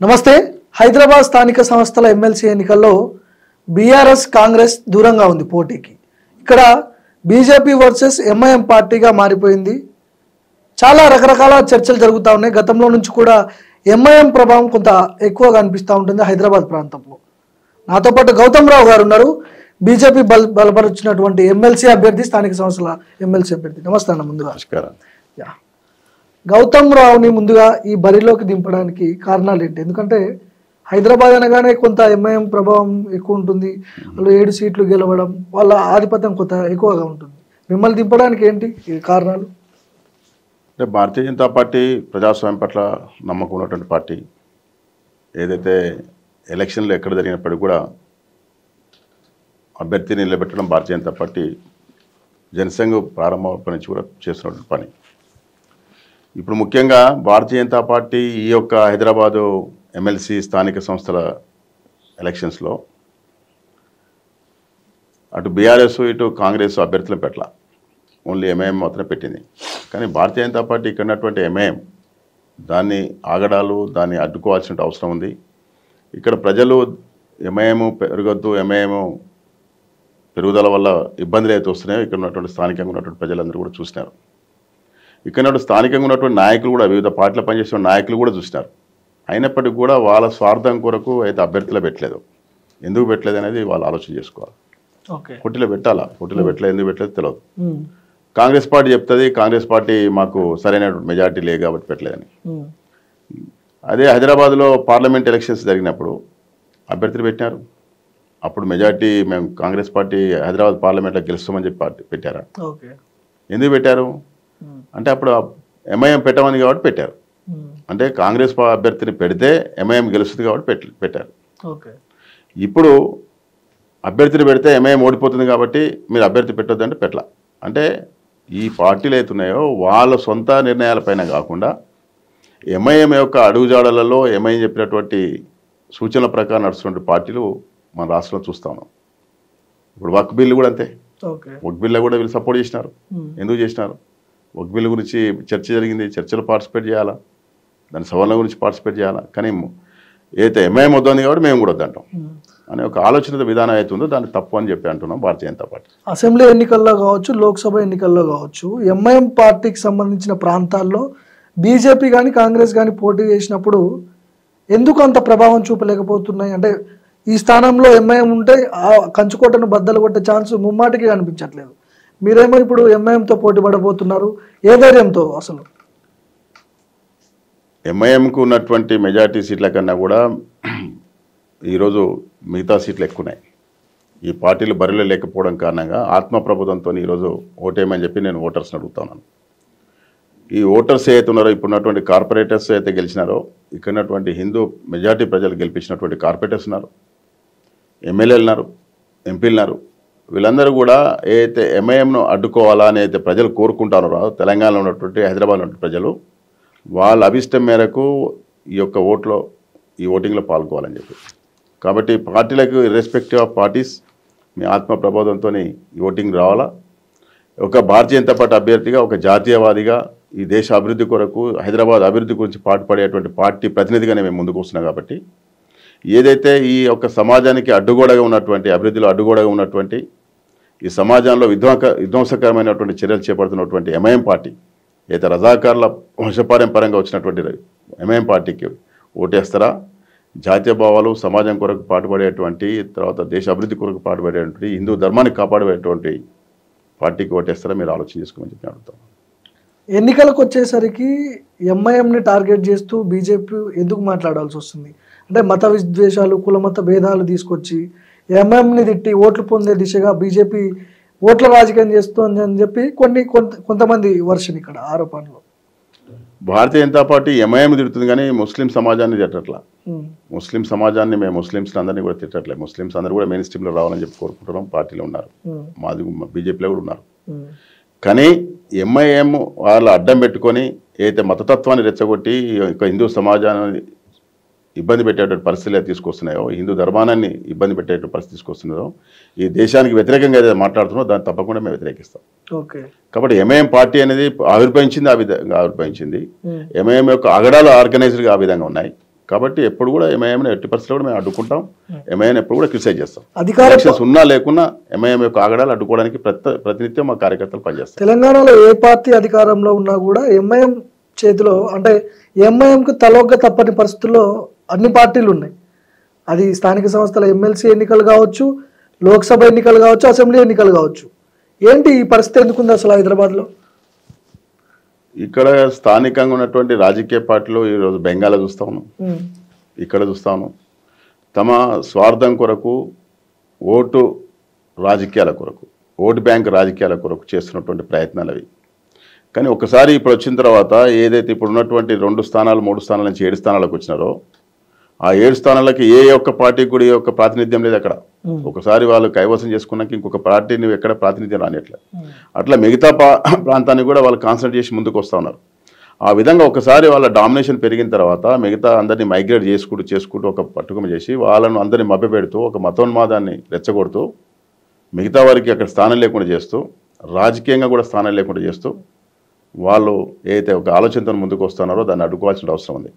నమస్తే. హైదరాబాద్ స్థానిక సంస్థల ఎమ్మెల్సీ ఎన్నికల్లో బీఆర్ఎస్ కాంగ్రెస్ దూరంగా ఉంది పోటీకి. ఇక్కడ బీజేపీ వర్సెస్ ఎంఐఎం పార్టీగా మారిపోయింది. చాలా రకరకాల చర్చలు జరుగుతూ ఉన్నాయి. గతంలో నుంచి కూడా ఎంఐఎం ప్రభావం కొంత ఎక్కువగా అనిపిస్తూ ఉంటుంది హైదరాబాద్ ప్రాంతంలో. నాతో పాటు గౌతమ్ రావు గారు ఉన్నారు, బీజేపీ బలపరుచినటువంటి ఎమ్మెల్సీ అభ్యర్థి, స్థానిక సంస్థల ఎమ్మెల్సీ అభ్యర్థి. నమస్తే అన్న. ముందుగా గౌతమ్ రావుని ముందుగా ఈ బరిలోకి దింపడానికి కారణాలు ఏంటి? ఎందుకంటే హైదరాబాద్ అనగానే కొంత ఎంఐఎం ప్రభావం ఎక్కువ ఉంటుంది, వాళ్ళు 7 సీట్లు గెలవడం, వాళ్ళ ఆధిపత్యం కొంత ఎక్కువగా ఉంటుంది. మిమ్మల్ని దింపడానికి ఏంటి కారణాలు? అంటే భారతీయ జనతా పార్టీ ప్రజాస్వామ్యం పట్ల నమ్మకం ఉన్నటువంటి పార్టీ. ఏదైతే ఎలక్షన్లు ఎక్కడ జరిగినప్పటికీ కూడా అభ్యర్థిని నిలబెట్టడం భారతీయ జనతా పార్టీ జనసంఘ ప్రారంభం నుంచి కూడా చేస్తున్నటువంటి పని. ఇప్పుడు ముఖ్యంగా భారతీయ జనతా పార్టీ ఈ యొక్క హైదరాబాదు ఎమ్మెల్సీ స్థానిక సంస్థల ఎలక్షన్స్లో అటు బీఆర్ఎస్ ఇటు కాంగ్రెస్ అభ్యర్థులను పెట్టాల, ఓన్లీ ఎంఐఎం మాత్రమే పెట్టింది. కానీ భారతీయ జనతా పార్టీ ఇక్కడ ఉన్నటువంటి ఎంఐఎం దాన్ని ఆగడాలు, దాన్ని అడ్డుకోవాల్సిన అవసరం ఉంది. ఇక్కడ ప్రజలు ఎంఐఎం పెరగొద్దు, ఎంఐఎం పెరుగుదల వల్ల ఇబ్బందులు అయితే వస్తున్నాయో ఇక్కడ ఉన్నటువంటి స్థానికంగా ఉన్నటువంటి ప్రజలందరూ కూడా చూసినారు. ఇక్కడ స్థానికంగా ఉన్నటువంటి నాయకులు కూడా, వివిధ పార్టీలో పనిచేసిన నాయకులు కూడా చూసినారు. అయినప్పటికీ కూడా వాళ్ళ స్వార్థం కొరకు అయితే అభ్యర్థులు పెట్టలేదు. ఎందుకు పెట్టలేదు అనేది వాళ్ళు ఆలోచన చేసుకోవాలి. పోటీలో పెట్టాలా, పోటీలో పెట్టలేదు, ఎందుకు పెట్టలేదు తెలియదు. కాంగ్రెస్ పార్టీ చెప్తుంది, కాంగ్రెస్ పార్టీ మాకు సరైన మెజార్టీ లేదు కాబట్టి పెట్టలేదని. అదే హైదరాబాద్లో పార్లమెంట్ ఎలక్షన్స్ జరిగినప్పుడు అభ్యర్థులు పెట్టినారు. అప్పుడు మెజార్టీ మేము కాంగ్రెస్ పార్టీ హైదరాబాద్ పార్లమెంట్లో గెలుస్తామని చెప్పి పార్టీ పెట్టారా? ఎందుకు పెట్టారు అంటే అప్పుడు ఎంఐఎం పెట్టమని కాబట్టి పెట్టారు. అంటే కాంగ్రెస్ అభ్యర్థిని పెడితే ఎంఐఎం గెలుస్తుంది కాబట్టి పెట్టారు. ఇప్పుడు అభ్యర్థిని పెడితే ఎంఐఎం ఓడిపోతుంది కాబట్టి మీరు అభ్యర్థి పెట్టొద్దంటే పెట్టలా. అంటే ఈ పార్టీలు అవుతున్నాయో వాళ్ళ సొంత నిర్ణయాలపైన కాకుండా ఎంఐఎం యొక్క అడుగుజాడలలో ఎంఐఎం చెప్పినటువంటి సూచనల ప్రకారం నడుస్తున్న పార్టీలు మన రాష్ట్రంలో చూస్తా ఉన్నాం. ఇప్పుడు వక్ బిల్లు కూడా అంతే. వక్ బిల్లు కూడా వీళ్ళు సపోర్ట్ చేసినారు. ఎందుకు చేసినారు? వక్ బిల్లు గురించి చర్చ జరిగింది, చర్చలో పార్టిసిపేట్ చేయాలా, దాని సవరణ గురించి పార్టిసిపేట్ చేయాలా. కానీ ఏదైతే ఎంఐఎం వద్దంది కాబట్టి మేము కూడా వద్దంటాం అనే ఒక ఆలోచన విధానం అవుతుందో దాన్ని తప్పు అని చెప్పి అంటున్నాం భారతీయ జనతా పార్టీ. అసెంబ్లీ ఎన్నికల్లో కావచ్చు, లోక్సభ ఎన్నికల్లో కావచ్చు, ఎంఐఎం పార్టీకి సంబంధించిన ప్రాంతాల్లో బీజేపీ కానీ కాంగ్రెస్ కానీ పోటీ చేసినప్పుడు ఎందుకు అంత ప్రభావం చూపలేకపోతున్నాయి? అంటే ఈ స్థానంలో ఎంఐఎం ఉంటే ఆ కంచుకోటను బద్దలు కొట్టే ఛాన్స్ ముమ్మాటికి కనిపించట్లేదు. మీరేమో ఇప్పుడు ఎంఐఎంతో పోటీ పడబోతున్నారు, ఏ ధైర్యంతో? అసలు ఎంఐఎంకు ఉన్నటువంటి మెజార్టీ సీట్ల కన్నా కూడా ఈరోజు మిగతా సీట్లు ఎక్కువన్నాయి. ఈ పార్టీలు బరిలో లేకపోవడం కారణంగా ఆత్మప్రబోధంతో ఈరోజు ఓటేయమని చెప్పి నేను ఓటర్స్ని అడుగుతున్నాను. ఈ ఓటర్స్ ఏదైతే ఉన్నారో, ఇప్పుడున్నటువంటి కార్పొరేటర్స్ అయితే గెలిచినారో, ఇక్కడ ఉన్నటువంటి హిందూ మెజార్టీ ప్రజలు గెలిపించినటువంటి కార్పొరేటర్స్ ఉన్నారు, ఎమ్మెల్యేలు ఉన్నారు, ఎంపీలు ఉన్నారు. వీళ్ళందరూ కూడా ఏదైతే ఎంఐఎంను అడ్డుకోవాలా అని అయితే ప్రజలు కోరుకుంటారో, తెలంగాణలో ఉన్నటువంటి హైదరాబాద్లో ఉన్నటువంటి ప్రజలు వాళ్ళ అభిష్టం మేరకు ఈ యొక్క ఈ ఓటింగ్లో పాల్గొవాలని చెప్పి. కాబట్టి పార్టీలకు ఇర్రెస్పెక్టివ్ ఆఫ్ పార్టీస్ మీ ఆత్మ ప్రబోధంతో ఈ ఓటింగ్ రావాలా. ఒక భారతీయ జనతా పార్టీ అభ్యర్థిగా, ఒక జాతీయవాదిగా, ఈ దేశ అభివృద్ధి కొరకు, హైదరాబాద్ అభివృద్ధి గురించి పాటుపడేటువంటి పార్టీ ప్రతినిధిగానే మేము ముందుకు వస్తున్నాం. కాబట్టి ఏదైతే ఈ యొక్క సమాజానికి అడ్డుగోడగా ఉన్నటువంటి, అభివృద్ధిలో అడ్డుగోడగా ఉన్నటువంటి, ఈ సమాజంలో విధ్వంసకరమైనటువంటి చర్యలు చేపడుతున్నటువంటి ఎంఐఎం పార్టీ, అయితే రజాకార్ల వంశపారంపరంగా వచ్చినటువంటి ఎంఐఎం పార్టీకి ఓటేస్తారా? జాతీయ భావాలు, సమాజం కొరకు పాటుపడేటువంటి, తర్వాత దేశ అభివృద్ధి కొరకు పాటుపడేటువంటి, హిందూ ధర్మాన్ని కాపాడేటువంటి పార్టీకి ఓటేస్తారా? మీరు ఆలోచన చేసుకోమని చెప్పి అడుగుతాం. ఎన్నికలకు వచ్చేసరికి ఎంఐఎంని టార్గెట్ చేస్తూ బీజేపీ ఎందుకు మాట్లాడాల్సి వస్తుంది? అంటే మత విద్వేషాలు, కులమత భేదాలు తీసుకొచ్చి ఎంఐఎంని తిట్టి ఓట్లు పొందే దిశగా బీజేపీ ఓట్ల రాజకీయం చేస్తుంది అని చెప్పి కొంతమంది వర్షన్ ఇక్కడ ఆరోపణలు. భారతీయ జనతా పార్టీ ఎంఐఎం తిడుతుంది కానీ ముస్లిం సమాజాన్ని తిట్టట్లా. ముస్లిం సమాజాన్ని, మేము ముస్లింస్ అందరినీ కూడా తిట్టట్లేదు. ముస్లింస్ అందరూ కూడా మెయిన్ స్ట్రీమ్లో రావాలని చెప్పి కోరుకుంటున్నాం. పార్టీలో ఉన్నారు, మాది బీజేపీలో కూడా ఉన్నారు. కానీ ఎంఐఎం వాళ్ళు అడ్డం పెట్టుకొని ఏదైతే మతతత్వాన్ని రెచ్చగొట్టి హిందూ సమాజాన్ని ఇబ్బంది పెట్టేటువంటి పరిస్థితులు తీసుకొస్తున్నాయో, హిందూ ధర్మాన్ని ఇబ్బంది పెట్టేటువంటి పరిస్థితి తీసుకొస్తున్నారో, ఈ దేశానికి వ్యతిరేకంగా ఏదైతే మాట్లాడుతున్నారో దాన్ని తప్పకుండా మేము వ్యతిరేకిస్తాం. కాబట్టి ఎంఐఎం పార్టీ అనేది ఆవిర్భవించింది, ఆ విధంగా ఆవిర్భవించింది. ఎంఐఎం యొక్క అగడాలు ఆర్గనైజ్డ్గా ఆ విధంగా ఉన్నాయి. కాబట్టి ఎప్పుడు కూడా ఎంఐఎంని ఎట్టి పరిస్థితుల్లో కూడా మేము అడ్డుకుంటాం. ఎంఐఎం ఎప్పుడు కూడా క్రిటిసైజ్ చేస్తాం. అధికారం ఉన్నా లేకున్నా ఎంఐఎం యొక్క ఆగడాలు అడ్డుకోవడానికి ప్రతినిత్యం మా కార్యకర్తలు పనిచేస్తారు. తెలంగాణలో ఏ పార్టీ అధికారంలో ఉన్నా కూడా ఎంఐఎం చేతిలో అంటే ఎంఐఎంకు తలొగ్గ తప్పని పరిస్థితుల్లో అన్ని పార్టీలు ఉన్నాయి. అది స్థానిక సంస్థల ఎమ్మెల్సీ ఎన్నికలు కావచ్చు, లోక్సభ ఎన్నికలు కావచ్చు, అసెంబ్లీ ఎన్నికలు కావచ్చు. ఏంటి ఈ పరిస్థితి ఎందుకుంది అసలు హైదరాబాద్లో? ఇక్కడ స్థానికంగా ఉన్నటువంటి రాజకీయ పార్టీలు ఈరోజు బెంగాల్లో చూస్తా ఉన్నాం, ఇక్కడ చూస్తా ఉన్నాం. తమ స్వార్థం కొరకు, ఓటు రాజకీయాల కొరకు, ఓటు బ్యాంక్ రాజకీయాల కొరకు చేస్తున్నటువంటి ప్రయత్నాలు అవి. కానీ ఒకసారి ఇప్పుడు వచ్చిన తర్వాత ఏదైతే ఇప్పుడు ఉన్నటువంటి 2 స్థానాలు 3 స్థానాల నుంచి 7 స్థానాలకు వచ్చినారో ఆ 7 స్థానాలకి ఏ ఒక్క పార్టీకి కూడా ఏ ఒక్క ప్రాతినిధ్యం లేదు అక్కడ. ఒకసారి వాళ్ళు కైవసం చేసుకున్నాక ఇంకొక పార్టీని ఎక్కడ ప్రాతినిధ్యం రానిట్లే. అట్లా మిగతా ప్రాంతాన్ని కూడా వాళ్ళు కాన్సన్ట్రేట్ చేసి ముందుకు వస్తూ ఉన్నారు. ఆ విధంగా ఒకసారి వాళ్ళ డామినేషన్ పెరిగిన తర్వాత మిగతా అందరినీ మైగ్రేట్ చేసుకుంటూ ఒక పట్టుకమ చేసి వాళ్ళను అందరినీ మభ్యపెడుతూ ఒక మతోన్మాదాన్ని రెచ్చగొడుతూ మిగతా వారికి అక్కడ స్థానం లేకుండా చేస్తూ రాజకీయంగా కూడా స్థానం లేకుండా చేస్తూ వాళ్ళు ఏదైతే ఒక ఆలోచనతో ముందుకు వస్తున్నారో దాన్ని అడ్డుకోవాల్సిన అవసరం ఉంది.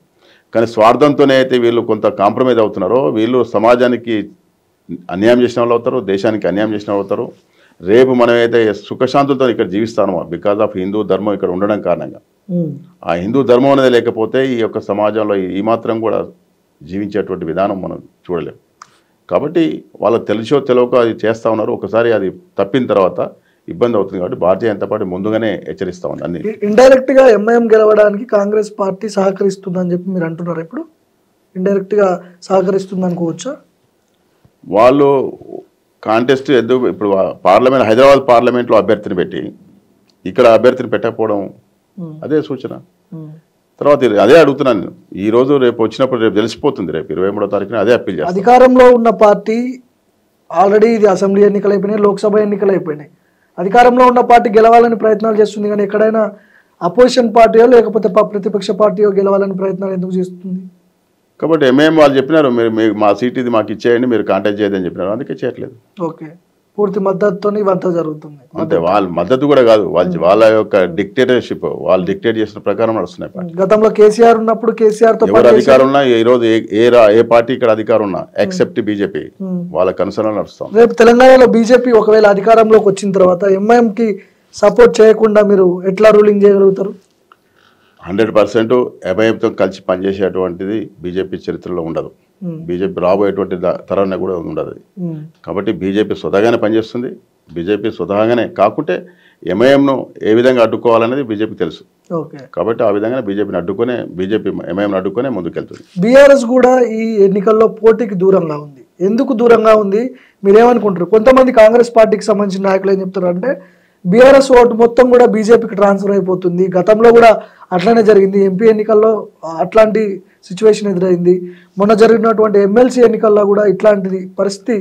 కానీ స్వార్థంతోనే అయితే వీళ్ళు కొంత కాంప్రమైజ్ అవుతున్నారో వీళ్ళు సమాజానికి అన్యాయం చేసిన వాళ్ళు అవుతారు, దేశానికి అన్యాయం చేసిన వాళ్ళు అవుతారు. రేపు మనం అయితే సుఖశాంతులతో ఇక్కడ జీవిస్తామో బికాజ్ ఆఫ్ హిందూ ధర్మం ఇక్కడ ఉండడం కారణంగా, ఆ హిందూ ధర్మం అనేది లేకపోతే ఈ యొక్క సమాజంలో ఈ మాత్రం కూడా జీవించేటువంటి విధానం మనం చూడలేము. కాబట్టి వాళ్ళకి తెలిసో తెలియక అది చేస్తూ ఉన్నారు. ఒకసారి అది తప్పిన తర్వాత ఇబ్బంది అవుతుంది. కాబట్టి భారతీయ జనతా పార్టీ ముందుగానే హెచ్చరిస్తూ ఉంది. అన్ని ఇండైరెక్ట్ గా ఎంఐఎం గెలవడానికి కాంగ్రెస్ పార్టీ సహకరిస్తుందని చెప్పి మీరు అంటున్నారు. ఇప్పుడు ఇండైరెక్ట్ గా సహకరిస్తుంది అనుకోవచ్చా? వాళ్ళు కాంటెస్ట్ ఎందుకు ఇప్పుడు పార్లమెంట్ హైదరాబాద్ పార్లమెంట్లో అభ్యర్థిని పెట్టి ఇక్కడ అభ్యర్థిని పెట్టకపోవడం అదే సూచన. తర్వాత అదే అడుగుతున్నాను. ఈ రోజు రేపు వచ్చినప్పుడు రేపు తెలిసిపోతుంది. రేపు 23వ తారీఖున అదే అప్పీల్ చేస్తాను. అధికారంలో ఉన్న పార్టీ ఆల్రెడీ ఇది అసెంబ్లీ ఎన్నికలు అయిపోయినాయి, లోక్సభ ఎన్నికలు అయిపోయినాయి. అధికారంలో ఉన్న పార్టీ గెలవాలని ప్రయత్నాలు చేస్తుంది. కానీ ఎక్కడైనా అపోజిషన్ పార్టీయో లేకపోతే ప్రతిపక్ష పార్టీయో గెలవాలని ప్రయత్నాలు ఎందుకు చేస్తుంది? కాబట్టి ఎంఐఎం వాళ్ళు చెప్పినారు మీరు మా సీట్ ఇది మాకు ఇచ్చేయండి, మీరు కాంటాక్ట్ చేయదని చెప్పినారు. అందుకే చేయట్లేదు. ఓకే, పూర్తి మద్దతుతో ఇవంతా జరుగుతుంది. అంతే, వాళ్ళ మద్దతు కూడా కాదు, వాళ్ళ యొక్క డిక్టేటర్షిప్ వాళ్ళు డిక్టేట్ చేసిన ప్రకారం నడుస్తున్నాయి. గతంలో కేసీఆర్ ఉన్నప్పుడు కేసీఆర్ తో ఎవరు అధికారం ఉన్నా ఈ రోజు ఏ పార్టీ ఇక్కడ అధికారం ఉన్నా ఎక్సెప్ట్ బీజేపీ వాళ్ళ కన్సర్న్ నడుస్తాం. రేపు తెలంగాణలో బీజేపీ ఒకవేళ అధికారంలోకి వచ్చిన తర్వాత ఎంఐఎం కి సపోర్ట్ చేయకుండా మీరు ఎట్లా రూలింగ్ చేయగలుగుతారు? 100% ఎంఐఎంతో కలిసి పనిచేసేటువంటిది బీజేపీ చరిత్రలో ఉండదు. బీజేపీ రాబోయేటువంటి తరాన్ని కూడా ఉండదు. కాబట్టి బీజేపీ స్వతహాగానే పనిచేస్తుంది. బీజేపీ స్వతహాగానే కాకుంటే ఎంఐఎంను ఏ విధంగా అడ్డుకోవాలనేది బీజేపీ తెలుసు. కాబట్టి ఆ విధంగా బీజేపీని ఎంఐఎంను అడ్డుకునే ముందుకెళ్తుంది. బీఆర్ఎస్ కూడా ఈ ఎన్నికల్లో పోటీకి దూరంగా ఉంది. ఎందుకు దూరంగా ఉంది మీరేమనుకుంటారు? కొంతమంది కాంగ్రెస్ పార్టీకి సంబంధించిన నాయకులు ఏం చెప్తారు అంటే బీఆర్ఎస్ ఓటు మొత్తం కూడా బీజేపీకి ట్రాన్స్ఫర్ అయిపోతుంది. గతంలో కూడా అట్లానే జరిగింది. ఎంపీ ఎన్నికల్లో అట్లాంటి సిచ్యువేషన్ ఎదురైంది. మొన్న జరిగినటువంటి ఎమ్మెల్సీ ఎన్నికల్లో కూడా ఇట్లాంటిది పరిస్థితి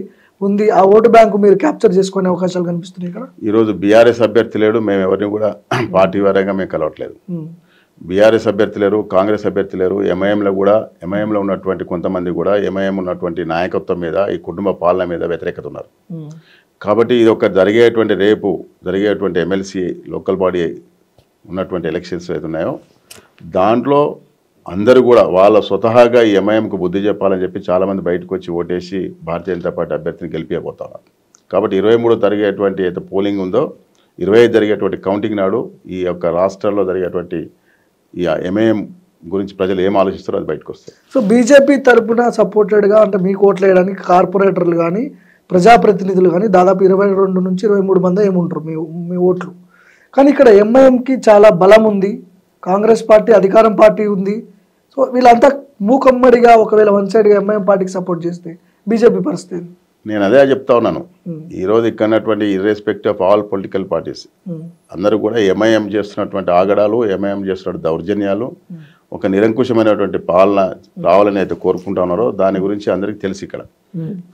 ఉంది. ఆ ఓటు బ్యాంకు మీరు క్యాప్చర్ చేసుకునే అవకాశాలు కనిపిస్తున్నాయి ఇక్కడ. ఈరోజు బీఆర్ఎస్ అభ్యర్థి లేడు, మేము ఎవరిని కూడా పార్టీ వారంగా మేము కలవట్లేదు. బీఆర్ఎస్ అభ్యర్థి లేరు, కాంగ్రెస్ అభ్యర్థి లేరు. ఎంఐఎంలో ఉన్నటువంటి కొంతమంది కూడా ఎంఐఎం ఉన్నటువంటి నాయకత్వం మీద, ఈ కుటుంబ పాలన మీద వ్యతిరేకత ఉన్నారు. కాబట్టి ఇది ఒక రేపు జరిగేటువంటి ఎమ్మెల్సీ లోకల్ బాడీ ఉన్నటువంటి ఎలక్షన్స్ ఏదైతే ఉన్నాయో దాంట్లో అందరూ కూడా వాళ్ళ స్వతహాగా ఈ ఎంఐఎంకు బుద్ధి చెప్పాలని చెప్పి చాలామంది బయటకు వచ్చి ఓటేసి భారతీయ జనతా పార్టీ అభ్యర్థిని గెలిపిపోతున్నారు. కాబట్టి 23 జరిగేటువంటి అయితే పోలింగ్ ఉందో 25 జరిగేటువంటి కౌంటింగ్ నాడు ఈ యొక్క రాష్ట్రాల్లో జరిగేటువంటి ఈ ఎంఐఎం గురించి ప్రజలు ఏం ఆలోచిస్తారో అది బయటకు వస్తాయి. సో బీజేపీ తరఫున సపోర్టెడ్గా అంటే మీకు ఓట్లు వేయడానికి కార్పొరేటర్లు కానీ ప్రజాప్రతినిధులు కానీ దాదాపు 22 నుంచి 23 మంది ఏముంటారు మీ ఓట్లు. కానీ ఇక్కడ ఎంఐఎంకి చాలా బలం ఉంది, కాంగ్రెస్ పార్టీ అధికారం పార్టీ ఉంది. సో వీళ్ళంతా మూకమ్మడిగా ఒకవేళ వన్ సైడ్గా ఎంఐఎం పార్టీకి సపోర్ట్ చేస్తే బీజేపీ పరిస్థితి. నేను అదే చెప్తా ఉన్నాను. ఈరోజు ఇక్కడ irrespective of all political parties అందరూ కూడా ఎంఐఎం చేస్తున్నటువంటి ఆగడాలు, ఎంఐఎం చేస్తున్న దౌర్జన్యాలు, ఒక నిరంకుశమైనటువంటి పాలన రావాలని అయితే కోరుకుంటా ఉన్నారో దాని గురించి అందరికీ తెలుసు ఇక్కడ.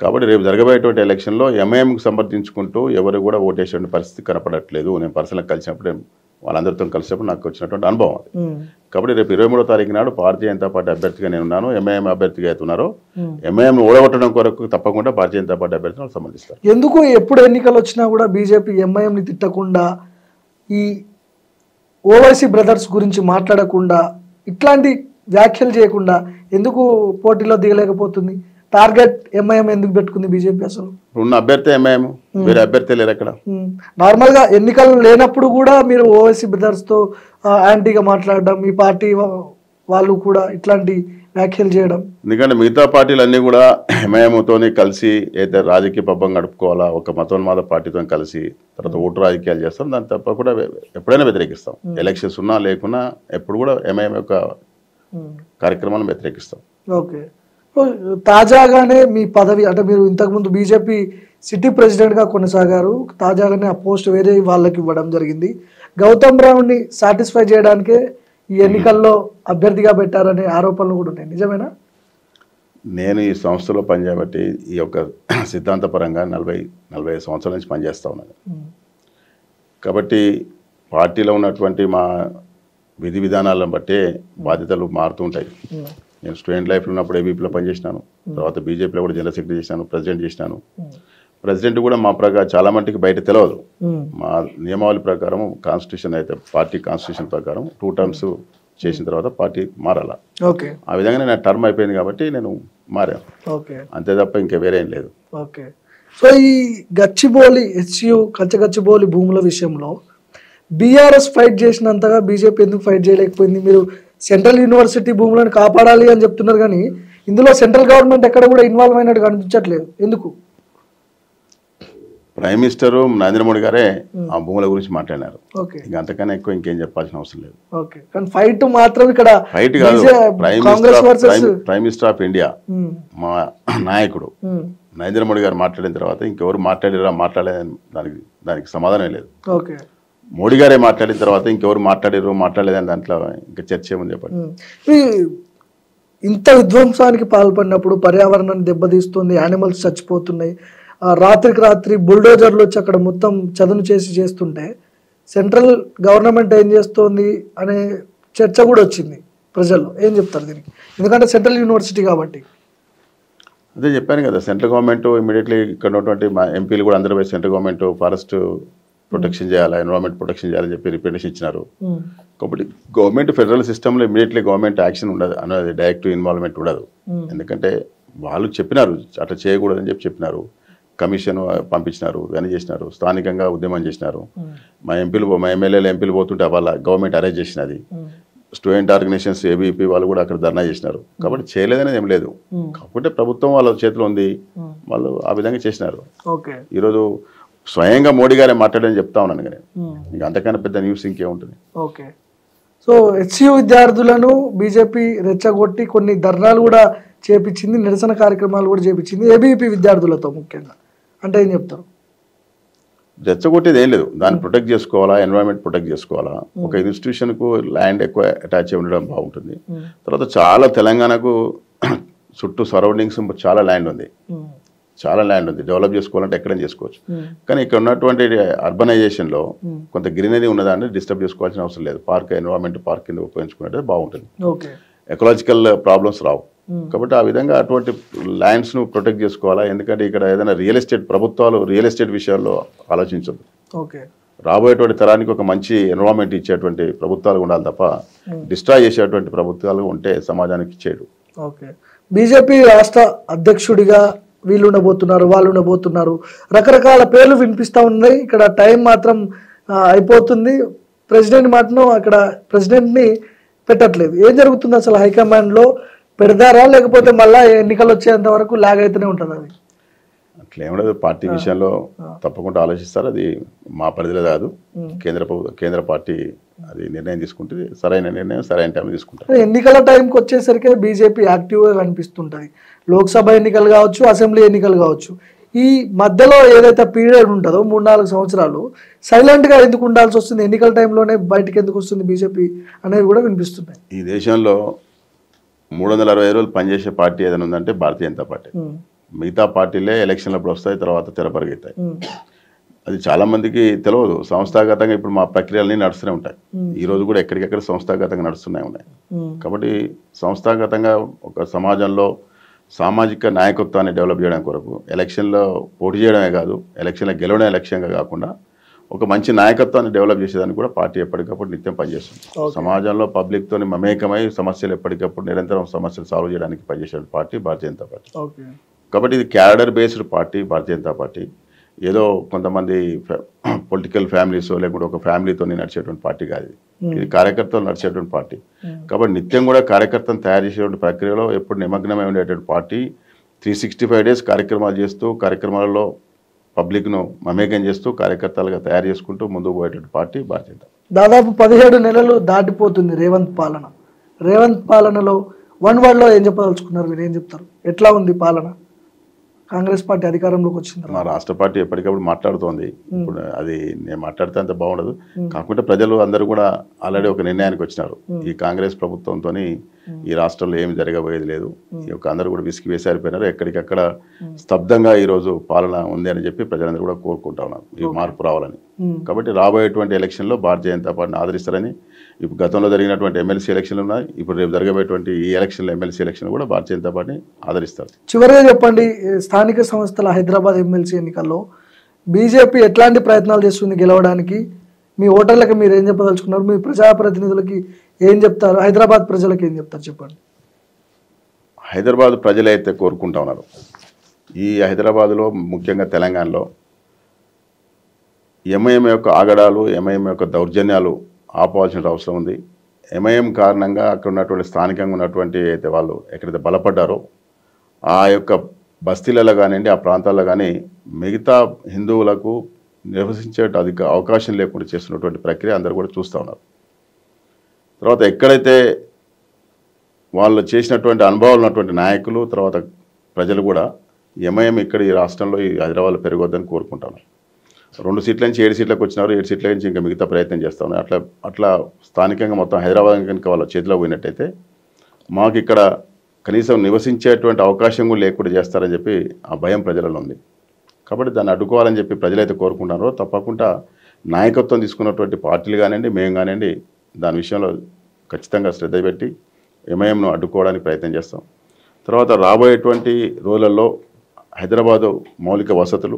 కాబట్టి రేపు జరగబోయేటువంటి ఎలక్షన్లో ఎంఐఎంకి సమర్థించుకుంటూ ఎవరు కూడా ఓటేసే పరిస్థితి కనపడట్లేదు. నేను పర్సనల్గా కలిసినప్పుడు వాళ్ళందరితో కలిసినప్పుడు నాకు వచ్చినటువంటి అనుభవం అది. కాబట్టి రేపు 23వ తారీఖు నాడు భారతీయ జనతా పార్టీ అభ్యర్థిగా నేను ఉన్నాను, ఎంఐఎం అభ్యర్థిగా అవుతున్నారో ఎంఐఎంను ఓడగొట్టడం కొరకు తప్పకుండా భారతీయ జనతా పార్టీ అభ్యర్థిని సంబంధిస్తారు. ఎందుకు ఎప్పుడు ఎన్నికలు వచ్చినా కూడా బీజేపీ ఎంఐఎంని తిట్టకుండా, ఈ ఓవైసీ బ్రదర్స్ గురించి మాట్లాడకుండా ఇట్లాంటి వ్యాఖ్యలు చేయకుండా ఎందుకు పోటీలో దిగలేకపోతుంది? టార్గెట్ ఎంఐఎం ఎందుకు పెట్టుకుంది బీజేపీ అసలు? ఉన్న అభ్యర్థి ఎంఐఎం, వేరే అభ్యర్థి లేరు అక్కడ. నార్మల్గా ఎన్నికలు లేనప్పుడు కూడా మీరు ఓవైసీ బ్రదర్స్తో యాంటీగా మాట్లాడడం, మీ పార్టీ వాళ్ళు కూడా ఇట్లాంటి వ్యాఖ్యలు చేయడం. ఎందుకంటే మిగతా పార్టీలు అన్నీ కూడా ఎంఐఎంతో కలిసి అయితే రాజకీయ పబ్బం గడుపుకోవాలా, ఒక మతోన్మాద పార్టీతో కలిసి తర్వాత ఓటు రాజకీయాలు చేస్తాం. దాన్ని తప్ప కూడా ఎప్పుడైనా వ్యతిరేకిస్తాం. ఎలక్షన్స్ ఉన్నా లేకున్నా ఎప్పుడు కూడా ఎంఐఎం యొక్క కార్యక్రమాలను వ్యతిరేకిస్తాం. ఓకే. తాజాగానే మీ పదవి అంటే మీరు ఇంతకుముందు బీజేపీ సిటీ ప్రెసిడెంట్గా కొనసాగారు. తాజాగానే ఆ పోస్ట్ వేరే వాళ్ళకి ఇవ్వడం జరిగింది. గౌతమ్ రావుని సాటిస్ఫై చేయడానికే ఈ ఎన్నికల్లో అభ్యర్థిగా పెట్టారనే ఆరోపణలు కూడా ఉన్నాయి. నిజమేనా? నేను ఈ సంస్థలో పనిచేయబట్టి ఈ యొక్క సిద్ధాంతపరంగా 40 సంవత్సరాల నుంచి పనిచేస్తూ ఉన్నాను. కాబట్టి పార్టీలో ఉన్నటువంటి మా విధి విధానాలను బట్టే బాధ్యతలు మారుతూ ఉంటాయి. నేను స్టూడెంట్ లైఫ్లో ఉన్నప్పుడు ఏబీపీలో పనిచేసినాను, తర్వాత బీజేపీలో కూడా జనరల్ సెక్రటరీ చేసినాను, ప్రెసిడెంట్ చేసినాను. ప్రెసిడెంట్ కూడా మా ప్రకారం చాలా మట్టుకు బయట తెలియదు. మా నియమావళి ప్రకారం కాన్స్టిట్యూషన్ అయితే పార్టీ కాన్స్టిట్యూషన్ ప్రకారం 2 టర్మ్స్ చేసిన తర్వాత పార్టీ మారాల. ఓకే. ఆ విధంగా నా టర్మ్ అయిపోయింది కాబట్టి నేను మారాను. ఓకే. అంతే తప్ప ఇంకా వేరే ఏం లేదు. ఓకే. సో ఈ గచ్చిబౌలి హెచ్యు గచ్చిబౌలి భూముల విషయంలో బీఆర్ఎస్ ఫైట్ చేసినంతగా బీజేపీ ఎందుకు ఫైట్ చేయలేకపోయింది? మీరు సెంట్రల్ యూనివర్సిటీ భూములను కాపాడాలి అని చెప్తున్నారు, కానీ ఇందులో సెంట్రల్ గవర్నమెంట్ ఎక్కడ కూడా ఇన్వాల్వ్ అయినట్టు కనిపించట్లేదు. ఎందుకు? ప్రైమ్ మినిస్టర్ నరేంద్ర మోడీ గారే ఆ భూముల గురించి మాట్లాడినారు. ఓకే. ఇంకా అంతకన్నా ఎక్కువ ఇంకేం చెప్పాల్సిన అవసరం లేదు. ఓకే. కానీ ఫైట్ మాత్రం ఇక్కడ ఫైట్ కాదు. ప్రైమ్ మినిస్టర్ ఆఫ్ ఇండియా మా నాయకుడు నరేంద్ర మోడీ గారు మాట్లాడిన తర్వాత ఇంకెవరు మాట్లాడలేదని దానికి సమాధానం లేదు. ఓకే. మోడీ గారే మాట్లాడిన తర్వాత ఇంకెవరు మాట్లాడలేదని దాంట్లో ఇంకా చర్చ ఏముంది చెప్పండి. ఇంత విధ్వంసానికి పాల్పడినప్పుడు పర్యావరణాన్ని దెబ్బతీస్తుంది, యానిమల్స్ చచ్చిపోతున్నాయి, రాత్రికి రాత్రి బుల్డోజర్లు వచ్చి అక్కడ మొత్తం చదును చేస్తుంటే సెంట్రల్ గవర్నమెంట్ ఏం చేస్తోంది అనే చర్చ కూడా వచ్చింది ప్రజల్లో. ఏం చెప్తారు దీనికి? ఎందుకంటే సెంట్రల్ యూనివర్సిటీ కాబట్టి. అదే చెప్పాను కదా, సెంట్రల్ గవర్నమెంట్ ఇమీడియట్లీ ఇక్కడ ఉన్నటువంటి మా ఎంపీలు కూడా అందరూ సెంట్రల్ గవర్నమెంట్ ఫారెస్ట్ ప్రొటెక్షన్ చేయాలి, ఎన్విరాన్మెంట్ ప్రొటెక్షన్ చేయాలని చెప్పి రిప్రజెంటేషన్ ఇచ్చినారు. కాబట్టి గవర్నమెంట్ ఫెడరల్ సిస్టంలో ఇమీడియట్లీ గవర్నమెంట్ యాక్షన్ ఉండదు అనేది, డైరెక్ట్ ఇన్వాల్వ్మెంట్ ఉండదు. ఎందుకంటే వాళ్ళు చెప్పినారు అట్లా చేయకూడదని చెప్పినారు. కమిషన్ పంపించినారు, ఇవన్నీ చేసినారు, స్థానికంగా ఉద్యమం చేసినారు. మా ఎమ్మెల్యేలు పోతుంటే వాళ్ళ గవర్నమెంట్ అరేంజ్ చేసినది. స్టూడెంట్ ఆర్గనైజేషన్స్ ఏబీపీ వాళ్ళు కూడా అక్కడ ధర్నా చేసినారు. కాబట్టి చేయలేదనేది ఏం లేదు. కాకపోతే ప్రభుత్వం వాళ్ళ చేతిలో ఉంది, వాళ్ళు ఆ విధంగా చేసినారు. ఈరోజు స్వయంగా మోడీ గారే మాట్లాడని చెప్తా ఉన్నాను కానీ ఇంకా అంతకన్నా పెద్ద న్యూస్ ఇంకేముంటుంది. ఓకే. సో హెచ్యు విద్యార్థులను బీజేపీ రెచ్చగొట్టి కొన్ని ధర్నాలు కూడా చేపించింది, నిరసన కార్యక్రమాలు కూడా చేపించింది ఏబీపీ విద్యార్థులతో ముఖ్యంగా. అంటే ఏం చెప్తారు? రెచ్చగొట్టేది ఏం లేదు. దాన్ని ప్రొటెక్ట్ చేసుకోవాలా, ఎన్విరాన్మెంట్ ప్రొటెక్ట్ చేసుకోవాలా. ఒక ఇన్స్టిట్యూషన్కు ల్యాండ్ ఎక్కువ అటాచ్ ఉండడం బాగుంటుంది. తర్వాత చాలా తెలంగాణకు చుట్టూ సరౌండింగ్స్ చాలా ల్యాండ్ ఉంది, డెవలప్ చేసుకోవాలంటే ఎక్కడైనా చేసుకోవచ్చు. కానీ ఇక్కడ ఉన్నటువంటి అర్బనైజేషన్లో కొంత గ్రీనరీ ఉన్నదాన్ని డిస్టర్బ్ చేసుకోవాల్సిన అవసరం లేదు. ఎన్విరాన్మెంట్ పార్క్ కింద ఉపయోగించుకున్నట్టు బాగుంటుంది, ఎకలాజికల్ ప్రాబ్లమ్స్ రావు. కాబట్టి ఆ విధంగా అటువంటి ల్యాండ్స్ను ప్రొటెక్ట్ చేసుకోవాలా. ఎందుకంటే ఇక్కడ ఏదైనా ప్రభుత్వాలు రియల్ ఎస్టేట్ విషయాల్లో ఆలోచించదు. రాబోయేటువంటి తరానికి ఒక మంచి ఎన్విరాన్మెంట్ ఇచ్చేటువంటి ప్రభుత్వాలు ఉండాలి తప్ప డిస్ట్రాయ్ చేసేటువంటి ప్రభుత్వాలు ఉంటే సమాజానికి ఇచ్చేడు. ఓకే. బీజేపీ రాష్ట్ర అధ్యక్షుడిగా వీళ్ళు ఉండబోతున్నారు, వాళ్ళు ఉండబోతున్నారు, రకరకాల పేర్లు వినిపిస్తూ ఉన్నాయి. ఇక్కడ టైం మాత్రం అయిపోతుంది. ప్రెసిడెంట్ మాత్రం అక్కడ ప్రెసిడెంట్ని పెట్టట్లేదు. ఏం జరుగుతుంది అసలు? హైకమాండ్లో పెడతారా లేకపోతే మళ్ళీ ఎన్నికలు వచ్చేంత వరకు లాగ్ అయితేనే ఉంటుంది? అది అట్లా ఏముండదు. పార్టీ విషయంలో తప్పకుండా ఆలోచిస్తారు. అది మా పరిధిలో కాదు. కేంద్ర పార్టీ అది నిర్ణయం తీసుకుంటుంది. సరైన నిర్ణయం సరైన టైంలో తీసుకుంటారు. ఎన్నికల టైంకి వచ్చేసరికి బీజేపీ యాక్టివ్గా కనిపిస్తుంటుంది. లోక్సభ ఎన్నికలు కావచ్చు, అసెంబ్లీ ఎన్నికలు కావచ్చు. ఈ మధ్యలో ఏదైతే పీరియడ్ ఉంటుందో 3-4 సంవత్సరాలు సైలెంట్గా ఎందుకు ఉండాల్సి వస్తుంది? ఎన్నికల టైంలోనే బయటకు ఎందుకు వస్తుంది బీజేపీ అనేది కూడా వినిపిస్తున్నాయి. ఈ దేశంలో 365 రోజులు పనిచేసే పార్టీ ఏదైనా ఉందంటే భారతీయ జనతా పార్టీ. మిగతా పార్టీలే ఎలక్షన్లప్పుడు వస్తాయి, తర్వాత తెరపరిగెత్తాయి. అది చాలా మందికి తెలియదు. సంస్థాగతంగా ఇప్పుడు మా ప్రక్రియలన్నీ నడుస్తూనే ఉంటాయి. ఈ రోజు కూడా ఎక్కడికెక్కడ సంస్థాగతంగా నడుస్తున్నాయి. కాబట్టి సంస్థాగతంగా ఒక సమాజంలో సామాజిక నాయకత్వాన్ని డెవలప్ చేయడం కొరకు ఎలక్షన్లో పోటీ చేయడమే కాదు, ఎలక్షన్లో గెలవడం లక్ష్యంగా కాకుండా ఒక మంచి నాయకత్వాన్ని డెవలప్ చేసేదానికి కూడా పార్టీ ఎప్పటికప్పుడు నిత్యం పనిచేస్తుంది. సమాజంలో పబ్లిక్తో మమేకమై సమస్యలు ఎప్పటికప్పుడు నిరంతరం సమస్యలు సాల్వ్ చేయడానికి పనిచేసే పార్టీ భారతీయ జనతా పార్టీ. కాబట్టి ఇది cadre based party Bharatiya Janata party. ఏదో కొంతమంది పొలిటికల్ ఫ్యామిలీస్ లేకుంటే ఒక ఫ్యామిలీతో నడిచేటువంటి పార్టీ కాదు. ఇది కార్యకర్తలు నడిచేటువంటి పార్టీ. కాబట్టి నిత్యం కూడా కార్యకర్తను తయారు చేసేటువంటి ప్రక్రియలో ఎప్పుడు నిమగ్నమై ఉండేటువంటి పార్టీ. 365 days కార్యక్రమాలు చేస్తూ కార్యక్రమాలలో పబ్లిక్ను మమేకం చేస్తూ కార్యకర్తలుగా తయారు చేసుకుంటూ ముందుకు పోయేటువంటి పార్టీ భారతీయ జనతా. దాదాపు 17 నెలలు దాటిపోతుంది రేవంత్ పాలన. రేవంత్ పాలనలో వన్ వర్డ్లో ఏం చెప్పదలుచుకున్నారు? మీరు ఏం చెప్తారు? ఎట్లా ఉంది పాలన? కాంగ్రెస్ పార్టీ అధికారంలోకి వచ్చింది. మా రాష్ట్ర పార్టీ ఎప్పటికప్పుడు మాట్లాడుతోంది. ఇప్పుడు అది నేను మాట్లాడితే అంత బాగుండదు. కాకుంటే ప్రజలు అందరూ కూడా ఆల్రెడీ ఒక నిర్ణయానికి వచ్చినారు. ఈ కాంగ్రెస్ ప్రభుత్వంతో ఈ రాష్ట్రంలో ఏమి జరగబోయేది లేదు. ఈ యొక్క అందరూ కూడా విసిగి వేసారిపోయినారు. ఎక్కడికక్కడ స్తబ్దంగా ఈరోజు పాలన ఉంది అని చెప్పి ప్రజలందరూ కూడా కోరుకుంటా ఉన్నారు ఈ మార్పు రావాలని. కాబట్టి రాబోయేటువంటి ఎలక్షన్లో భారతీయ జనతా పార్టీని ఆదరిస్తారని. ఇప్పుడు గతంలో జరిగినటువంటి ఎమ్మెల్సీ ఎలక్షన్లు ఉన్నాయి. ఇప్పుడు రేపు జరగబోయేటువంటి ఈ ఎలక్షన్లో ఎమ్మెల్సీ ఎలక్షన్ కూడా భారతీయ జనతా పార్టీని ఆదరిస్తారు. చివరిగా చెప్పండి, స్థానిక సంస్థల హైదరాబాద్ ఎమ్మెల్సీ ఎన్నికల్లో బీజేపీ ఎట్లాంటి ప్రయత్నాలు చేస్తుంది గెలవడానికి? మీ ఓటర్లకు మీరు ఏం చెప్పదలుచుకున్నారు? మీ ప్రజాప్రతినిధులకి ఏం చెప్తారు? హైదరాబాద్ ప్రజలకు ఏం చెప్తారు చెప్పండి. హైదరాబాద్ ప్రజలైతే కోరుకుంటా ఉన్నారు. ఈ హైదరాబాద్లో ముఖ్యంగా తెలంగాణలో ఎంఐఎం యొక్క ఆగడాలు, ఎంఐఎం యొక్క దౌర్జన్యాలు ఆపవలసిన అవసరం ఉంది. ఎంఐఎం కారణంగా అక్కడ ఉన్నటువంటి స్థానికంగా ఉన్నటువంటి అయితే వాళ్ళు ఎక్కడైతే బలపడ్డారో ఆ యొక్క బస్తీలలో కానివ్వండి, ఆ ప్రాంతాల్లో కానీ మిగతా హిందువులకు నివసించే అవకాశం లేకుండా చేస్తున్నటువంటి ప్రక్రియ అందరూ కూడా చూస్తూ ఉన్నారు. తర్వాత ఎక్కడైతే వాళ్ళు చేసినటువంటి అనుభవాలు ఉన్నటువంటి నాయకులు తర్వాత ప్రజలు కూడా ఎంఐఎం ఇక్కడ ఈ రాష్ట్రంలో ఈ హైదరాబాద్లో పెరగొద్దని కోరుకుంటాను. 2 సీట్ల నుంచి 7 సీట్లకు వచ్చినారు. 7 సీట్ల నుంచి ఇంకా మిగతా ప్రయత్నం చేస్తూ ఉన్నారు. అట్లా స్థానికంగా మొత్తం హైదరాబాద్ కనుక వాళ్ళ చేతిలో పోయినట్టయితే మాకు ఇక్కడ కనీసం నివసించేటువంటి అవకాశం కూడా లేకుండా చేస్తారని చెప్పి ఆ భయం ప్రజలలో ఉంది. కాబట్టి దాన్ని అడ్డుకోవాలని చెప్పి ప్రజలైతే కోరుకుంటున్నారో తప్పకుండా నాయకత్వం తీసుకున్నటువంటి పార్టీలు కానివ్వండి, మేము కానివ్వండి దాని విషయంలో ఖచ్చితంగా శ్రద్ధ పెట్టి ఎంఐఎంను అడ్డుకోవడానికి ప్రయత్నం చేస్తాం. తర్వాత రాబోయేటువంటి రోజులలో హైదరాబాదు మౌలిక వసతులు,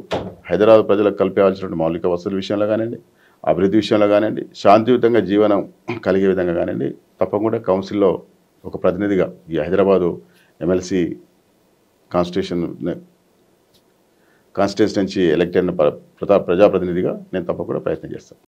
హైదరాబాద్ ప్రజలకు కల్పించాల్సినటువంటి మౌలిక వసతుల విషయంలో కానివ్వండి, అభివృద్ధి విషయంలో కానివ్వండి, శాంతియుతంగా జీవనం కలిగే విధంగా కానివ్వండి తప్పకుండా కౌన్సిల్లో ఒక ప్రతినిధిగా ఈ హైదరాబాదు ఎమ్మెల్సీ కాన్స్టిట్యూన్సీ నుంచి ఎలక్ట్ అయిన ప్రజాప్రతినిధిగా నేను తప్పకుండా ప్రయత్నం చేస్తాను.